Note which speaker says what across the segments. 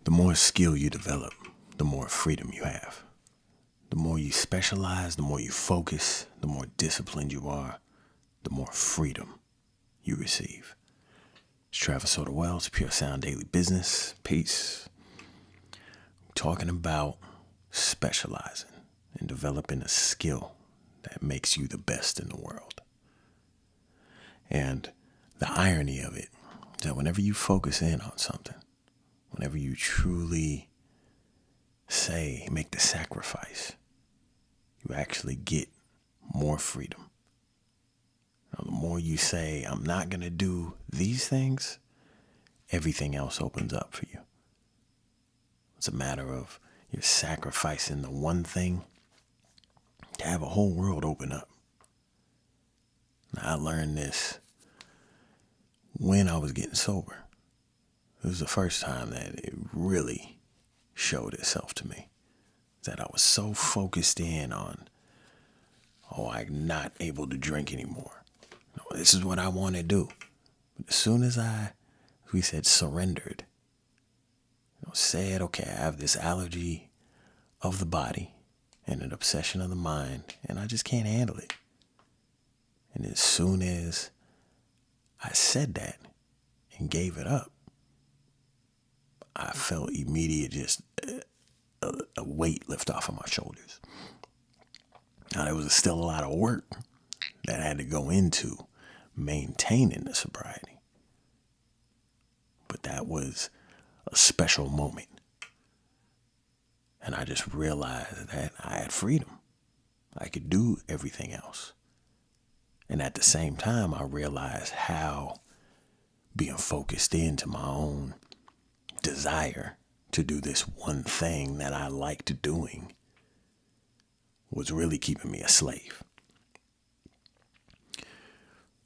Speaker 1: The more skill you develop, the more freedom you have. The more you specialize, the more you focus, the more disciplined you are, the more freedom you receive. It's Travis Soda Wells, Pure Sound Daily Business. Peace. Talking about specializing and developing a skill that makes you the best in the world. And the irony of it is that whenever you focus in on something, whenever you truly make the sacrifice, you actually get more freedom. Now, the more you say, I'm not going to do these things, everything else opens up for you. It's a matter of you're sacrificing the one thing to have a whole world open up. Now, I learned this when I was getting sober. It was the first time that it really showed itself to me. That I was so focused in on, I'm not able to drink anymore. No, this is what I want to do. But as soon as we said surrendered, said, okay, I have this allergy of the body and an obsession of the mind, and I just can't handle it. And as soon as I said that and gave it up, I felt immediate just a weight lift off of my shoulders. Now, there was still a lot of work that had to go into maintaining the sobriety. But that was a special moment. And I just realized that I had freedom. I could do everything else. And at the same time, I realized how being focused into my own desire to do this one thing that I liked doing was really keeping me a slave.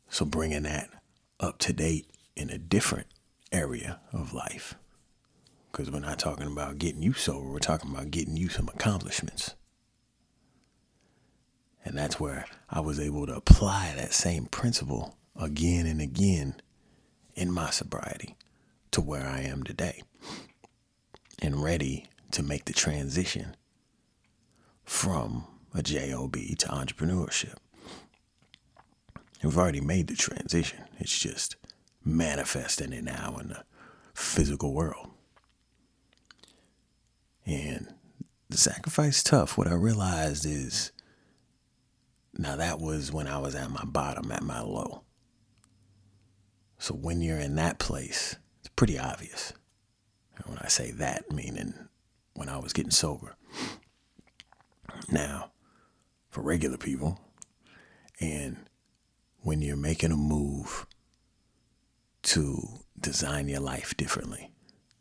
Speaker 1: So bringing that up to date in a different area of life, because we're not talking about getting you sober, we're talking about getting you some accomplishments. And that's where I was able to apply that same principle again and again in my sobriety to where I am today, and ready to make the transition from a job to entrepreneurship. We've already made the transition. It's just manifesting it now in the physical world. And the sacrifice is tough. What I realized is, now that was when I was at my bottom, at my low. So when you're in that place, it's pretty obvious. And when I say that, meaning when I was getting sober. Now, for regular people, and when you're making a move to design your life differently,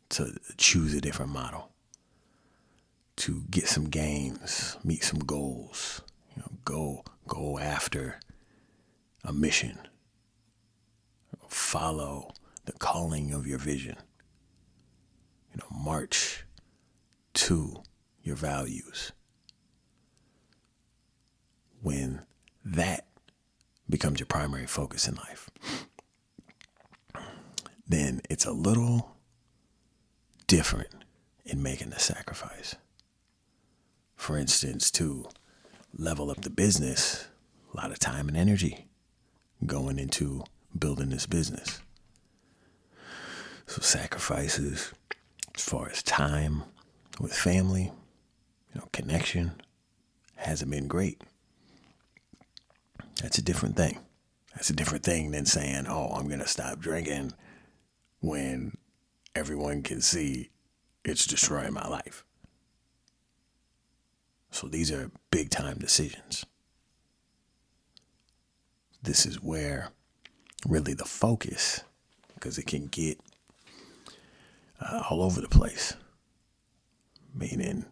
Speaker 1: to choose a different model, to get some gains, meet some goals, go after a mission, follow the calling of your vision, march to your values. When that becomes your primary focus in life, then it's a little different in making the sacrifice. For instance, to level up the business, a lot of time and energy going into building this business. So sacrifices as far as time with family, connection hasn't been great. That's a different thing. That's a different thing than saying, I'm going to stop drinking when everyone can see it's destroying my life. So these are big time decisions. This is where really the focus, because it can get all over the place. Meaning,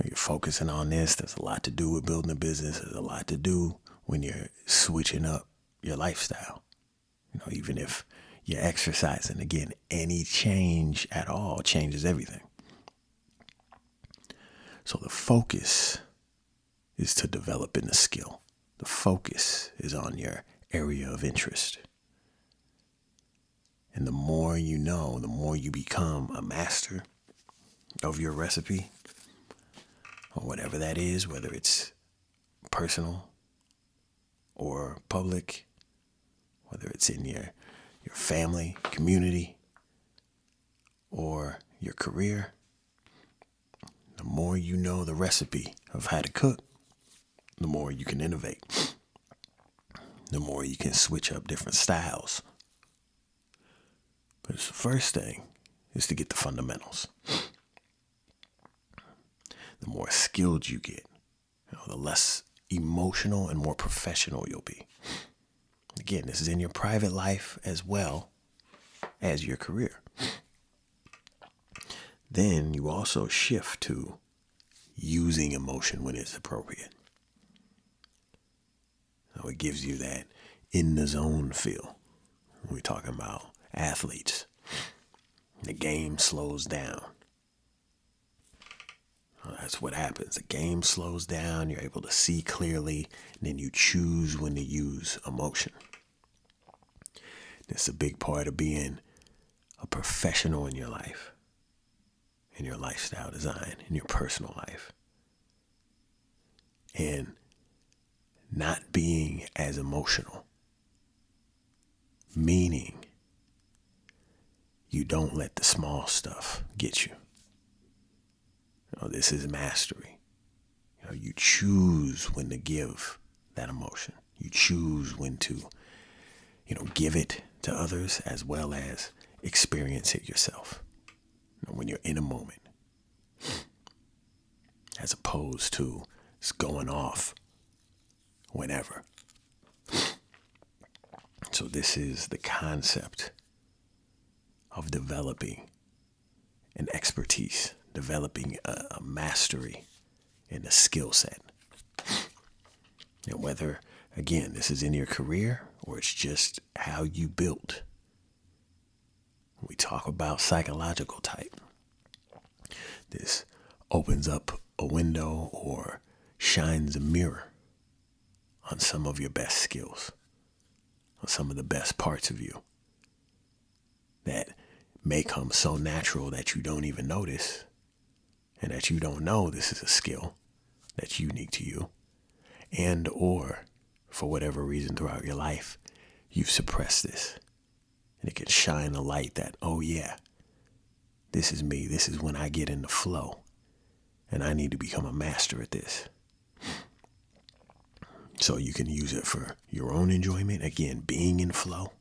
Speaker 1: you're focusing on this. There's a lot to do with building a business. There's a lot to do when you're switching up your lifestyle. Even if you're exercising, again, any change at all changes everything. So the focus is to develop in the skill. The focus is on your area of interest. And the more you know, the more you become a master, of your recipe, or whatever that is, whether it's personal or public, whether it's in your family, community, or your career. The more you know the recipe of how to cook, the more you can innovate. The more you can switch up different styles. But the first thing is to get the fundamentals. The more skilled you get, the less emotional and more professional you'll be. Again, this is in your private life as well as your career. Then you also shift to using emotion when it's appropriate. So it gives you that in the zone feel. We're talking about athletes. The game slows down. That's what happens. The game slows down. You're able to see clearly. And then you choose when to use emotion. It's a big part of being a professional in your life, in your lifestyle design, in your personal life. And not being as emotional. Meaning you don't let the small stuff get you. This is mastery. You choose when to give that emotion. You choose when to, give it to others as well as experience it yourself. When you're in a moment, as opposed to it's going off whenever. So this is the concept of developing an expertise, developing a mastery and a skill set. And whether, again, this is in your career or it's just how you built. We talk about psychological type. This opens up a window or shines a mirror on some of your best skills, on some of the best parts of you that may come so natural that you don't even notice and that you don't know this is a skill that's unique to you, and or for whatever reason throughout your life, you've suppressed this. And it can shine a light that, oh yeah, this is me. This is when I get in the flow. And I need to become a master at this. So you can use it for your own enjoyment. Again, being in flow.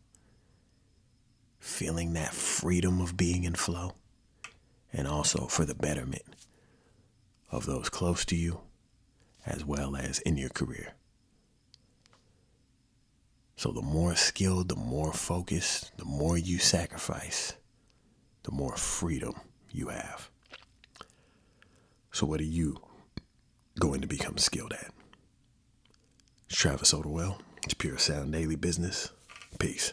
Speaker 1: Feeling that freedom of being in flow. And also for the betterment of those close to you, as well as in your career. So the more skilled, the more focused, the more you sacrifice, the more freedom you have. So what are you going to become skilled at? It's Travis Oldwell. It's Pure Sound Daily Business. Peace.